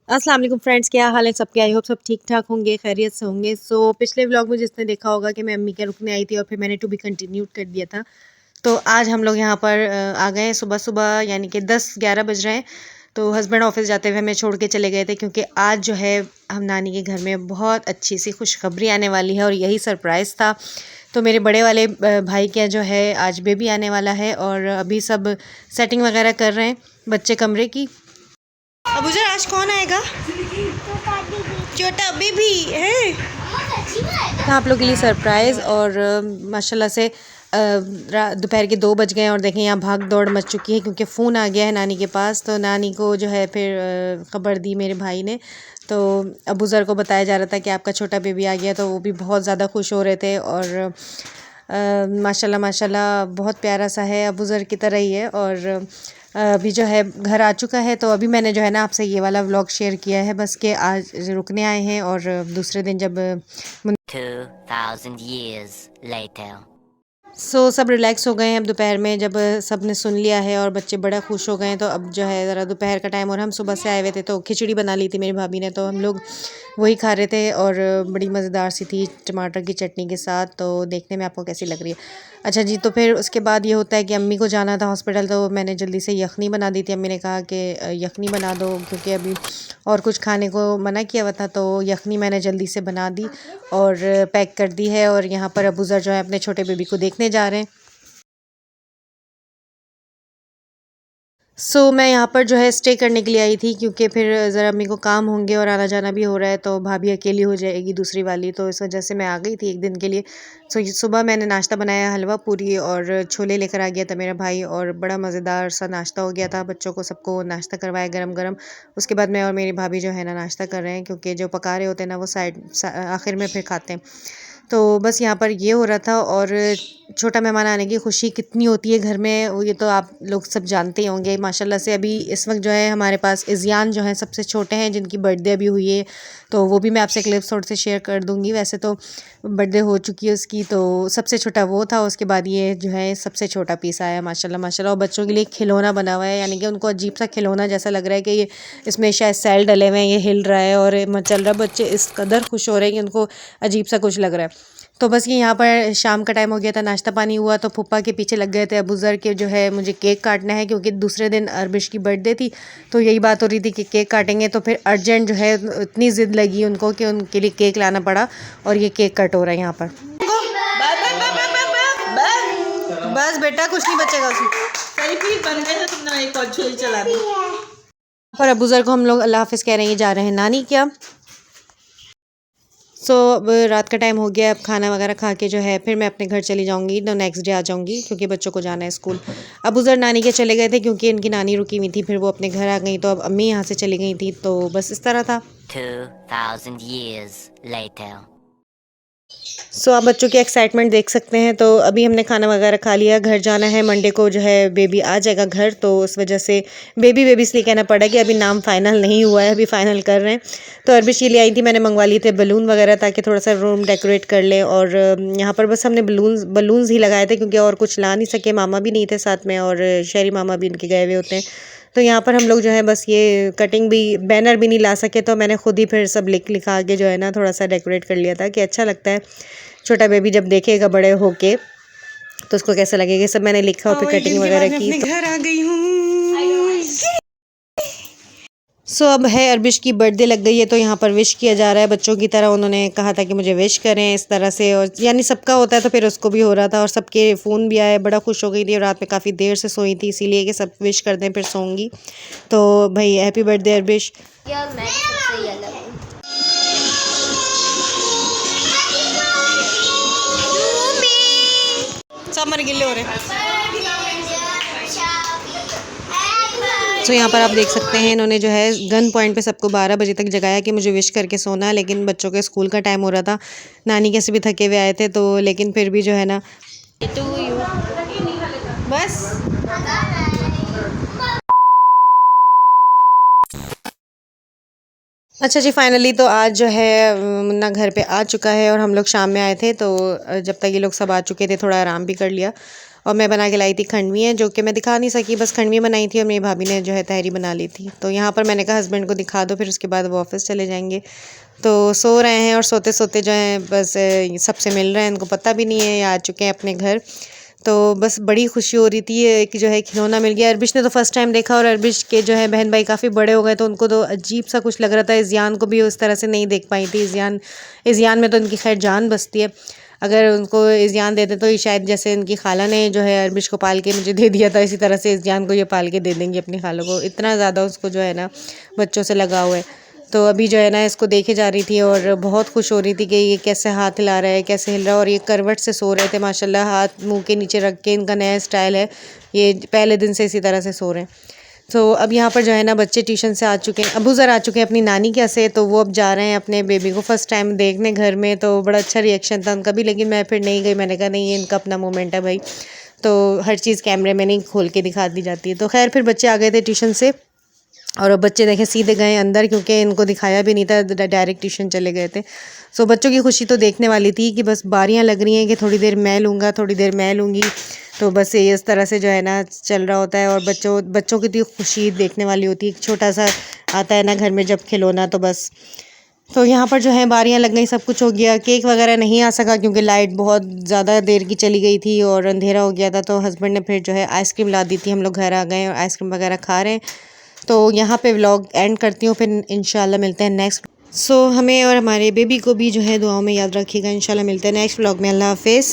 अस्सलाम वालेकुम फ्रेंड्स, क्या हाल है सबके। आई होप सब ठीक ठाक होंगे, खैरियत से होंगे। सो पिछले व्लॉग में जिसने देखा होगा कि मैं अम्मी के रुकने आई थी और फिर मैंने टू बी कंटिन्यूड कर दिया था। तो आज हम लोग यहाँ पर आ गए सुबह सुबह, यानी कि 10-11 बज रहे हैं। तो हस्बैंड ऑफिस जाते हुए हमें छोड़ के चले गए थे क्योंकि आज जो है हम नानी के घर में बहुत अच्छी सी खुशखबरी आने वाली है और यही सरप्राइज़ था। तो मेरे बड़े वाले भाई का जो है आज बेबी आने वाला है और अभी सब सेटिंग वगैरह कर रहे हैं बच्चे कमरे की। अब उधर आज कौन आएगा? छोटा बेबी है। तो आप लोग के लिए सरप्राइज़ और माशाल्लाह से दोपहर के 2 बज गए हैं और देखें यहाँ भाग दौड़ मच चुकी है क्योंकि फ़ोन आ गया है नानी के पास। तो नानी को जो है फिर ख़बर दी मेरे भाई ने। तो अबू ज़र को बताया जा रहा था कि आपका छोटा बेबी आ गया, तो वो भी बहुत ज़्यादा खुश हो रहे थे और माशाल्लाह माशाल्लाह बहुत प्यारा सा है, अबू ज़र की तरह ही है। और अभी जो है घर आ चुका है। तो अभी मैंने जो है ना आपसे ये वाला व्लॉग शेयर किया है बस कि आज रुकने आए हैं और दूसरे दिन जब 2000 years later. सब रिलैक्स हो गए हैं अब दोपहर में, जब सब ने सुन लिया है और बच्चे बड़ा खुश हो गए हैं। तो अब जो है ज़रा दोपहर का टाइम और हम सुबह से आए हुए थे तो खिचड़ी बना ली थी मेरी भाभी ने, तो हम लोग वही खा रहे थे और बड़ी मज़ेदार सी थी टमाटर की चटनी के साथ। तो देखने में आपको कैसी लग रही है? अच्छा जी, तो फिर उसके बाद ये होता है कि अम्मी को जाना था हॉस्पिटल, तो मैंने जल्दी से यखनी बना दी थी। अम्मी ने कहा कि यखनी बना दो क्योंकि अभी और कुछ खाने को मना किया हुआ था। तो यखनी मैंने जल्दी से बना दी और पैक कर दी है। और यहाँ पर अबू ज़र जो है अपने छोटे बेबी को देखने जा रहे हैं। मैं यहाँ पर जो है स्टे करने के लिए आई थी क्योंकि फिर ज़रा अम्मी को काम होंगे और आना जाना भी हो रहा है, तो भाभी अकेली हो जाएगी दूसरी वाली, तो इस वजह से मैं आ गई थी एक दिन के लिए। ये सुबह मैंने नाश्ता बनाया, हलवा पूरी और छोले लेकर आ गया था मेरा भाई और बड़ा मज़ेदार सा नाश्ता हो गया था। बच्चों को सबको नाश्ता करवाया गरम गरम। उसके बाद मैं और मेरी भाभी जो है ना नाश्ता कर रहे हैं क्योंकि जो पका रहे होते हैं ना वो आखिर में फिर खाते हैं। तो बस यहाँ पर ये हो रहा था। और छोटा मेहमान आने की खुशी कितनी होती है घर में, वो ये तो आप लोग सब जानते ही होंगे। माशाल्लाह से अभी इस वक्त जो है हमारे पास इज़ियान जो है सबसे छोटे हैं, जिनकी बर्थडे अभी हुई है, तो वो भी मैं आपसे क्लिप्स थोड़े से शेयर कर दूँगी। वैसे तो बर्थडे हो चुकी है उसकी, तो सबसे छोटा वो था। उसके बाद ये जो है सबसे छोटा पीस आया माशाल्लाह माशाल्लाह। और बच्चों के लिए खिलौना बना हुआ है, यानी कि उनको अजीब सा खिलौना जैसा लग रहा है कि ये इसमें शायद सेल डले हुए हैं, ये हिल रहा है और चल रहा है। बच्चे इस कदर खुश हो रहे हैं कि उनको अजीब सा कुछ लग रहा है। तो बस ये यहाँ पर शाम का टाइम हो गया था, नाश्ता पानी हुआ, तो फूफा के पीछे लग गए थे अबू ज़र के, जो है मुझे केक काटना है क्योंकि दूसरे दिन अरबिश की बर्थडे थी। तो यही बात हो रही थी कि केक काटेंगे, तो फिर अर्जेंट जो है इतनी ज़िद लगी उनको कि उनके लिए केक लाना पड़ा और ये केक कट हो रहा है यहाँ पर। बस बेटा कुछ नहीं बचेगा पर अबू ज़र को हम लोग अल्लाह हाफिज़ कह रहे हैं, जा रहे हैं नानी क्या। अब रात का टाइम हो गया, अब खाना वगैरह खा के जो है फिर मैं अपने घर चली जाऊंगी, तो नेक्स्ट डे आ जाऊंगी क्योंकि बच्चों को जाना है स्कूल। अब उधर नानी के चले गए थे क्योंकि इनकी नानी रुकी हुई थी, फिर वो अपने घर आ गई, तो अब अम्मी यहाँ से चली गई थी। तो बस इस तरह था। 2000 years later. आप बच्चों की एक्साइटमेंट देख सकते हैं। तो अभी हमने खाना वगैरह खा लिया, घर जाना है, मंडे को जो है बेबी आ जाएगा घर, तो उस वजह से बेबी बेबी इसलिए कहना पड़ा कि अभी नाम फाइनल नहीं हुआ है, अभी फाइनल कर रहे हैं। तो अरबिश ये ले आई थी, मैंने मंगवा लिए थे बलून वगैरह ताकि थोड़ा सा रूम डेकोरेट कर लें। और यहाँ पर बस हमने बलून्स ही लगाए थे क्योंकि और कुछ ला नहीं सके, मामा भी नहीं थे साथ में और शहरी मामा भी इनके गए हुए होते हैं। तो यहाँ पर हम लोग जो है बस ये कटिंग भी, बैनर भी नहीं ला सके, तो मैंने खुद ही फिर सब लिखा के जो है ना थोड़ा सा डेकोरेट कर लिया था कि अच्छा लगता है छोटा बेबी जब देखेगा बड़े होके तो उसको कैसा लगेगा। सब मैंने लिखा और फिर कटिंग वगैरह की। घर आ गई हूँ। अब है अरबिश की बर्थडे लग गई है, तो यहाँ पर विश किया जा रहा है बच्चों की तरह। उन्होंने कहा था कि मुझे विश करें इस तरह से, और यानी सबका होता है तो फिर उसको भी हो रहा था और सबके फ़ोन भी आए, बड़ा खुश हो गई थी। और रात में काफ़ी देर से सोई थी, इसीलिए कि सब विश कर दें फिर सोऊंगी। तो भाई हैप्पी बर्थडे अरबिश। यार मैं सबसे ही अलग हूँ। सब मर गिले हो रहे हैं। यहाँ पर आप देख सकते हैं इन्होंने जो है गन पॉइंट पे सबको 12 बजे तक जगाया कि मुझे विश करके सोना, लेकिन बच्चों के स्कूल का टाइम हो रहा था, नानी कैसे भी थके हुए आए थे, तो लेकिन फिर भी जो है ना बस अच्छा जी, फाइनली तो आज जो है मुन्ना घर पे आ चुका है और हम लोग शाम में आए थे, तो जब तक ये लोग सब आ चुके थे थोड़ा आराम भी कर लिया। और मैं बना के लाई थी खंडवी, जो कि मैं दिखा नहीं सकी, बस खंडवी बनाई थी और मेरी भाभी ने जो है तहरी बना ली थी। तो यहाँ पर मैंने कहा हस्बैंड को दिखा दो, फिर उसके बाद वो ऑफिस चले जाएंगे। तो सो रहे हैं और सोते सोते जो है बस सबसे मिल रहे हैं, इनको पता भी नहीं है, ये आ चुके हैं अपने घर। तो बस बड़ी खुशी हो रही थी कि जो है खिलौना मिल गया। अरबिश ने तो फर्स्ट टाइम देखा, और अरबिश के जो है बहन भाई काफ़ी बड़े हो गए, तो उनको तो अजीब सा कुछ लग रहा था। इज़ियान को भी उस तरह से नहीं देख पाई थी। इज़ियान में तो इनकी खैर जान बसती है। अगर उनको इज़ियान देते तो ये शायद जैसे इनकी खाला ने जो है अरबिश को पाल के मुझे दे दिया था, इसी तरह से इज़ियान को ये पाल के दे देंगी अपनी खालों को। इतना ज़्यादा उसको जो है ना बच्चों से लगाव है। तो अभी जो है ना इसको देखे जा रही थी और बहुत खुश हो रही थी कि ये कैसे हाथ हिला रहा है, कैसे हिल रहा है। और ये करवट से सो रहे थे माशाल्लाह, हाथ मुंह के नीचे रख के। इनका नया स्टाइल है, ये पहले दिन से इसी तरह से सो रहे हैं। तो अब यहाँ पर जो है ना बच्चे ट्यूशन से आ चुके हैं, अबू ज़र आ चुके हैं अपनी नानी के यहाँ से, तो वो अब जा रहे हैं अपने बेबी को फ़र्स्ट टाइम देखने घर में। तो बड़ा अच्छा रिएक्शन था उनका भी, लेकिन मैं फिर नहीं गई। मैंने कहा नहीं, ये इनका अपना मोमेंट है भाई, तो हर चीज़ कैमरे में नहीं खोल के दिखा दी जाती है। तो खैर फिर बच्चे आ गए थे ट्यूशन से, और अब बच्चे देखें सीधे गए अंदर, क्योंकि इनको दिखाया भी नहीं था, डायरेक्ट ट्यूशन चले गए थे। सो बच्चों की खुशी तो देखने वाली थी कि बस बारियां लग रही हैं कि थोड़ी देर मैं लूँगा, थोड़ी देर मैं लूँगी। तो बस ये इस तरह से जो है ना चल रहा होता है। और बच्चों की तो खुशी देखने वाली होती है। छोटा सा आता है ना घर में जब खिलौना, तो बस। तो यहाँ पर जो है बारियां लग गई, सब कुछ हो गया। केक वगैरह नहीं आ सका क्योंकि लाइट बहुत ज़्यादा देर की चली गई थी और अंधेरा हो गया था। तो हस्बैंड ने फिर जो है आइसक्रीम ला दी थी, हम लोग घर आ गए और आइसक्रीम वगैरह खा रहे हैं। तो यहाँ पे व्लॉग एंड करती हूँ, फिर इंशाल्लाह मिलते हैं नेक्स्ट। सो हमें और हमारे बेबी को भी जो है दुआओं में याद रखिएगा। इंशाल्लाह मिलते हैं नेक्स्ट व्लॉग में। अल्लाह हाफिज़।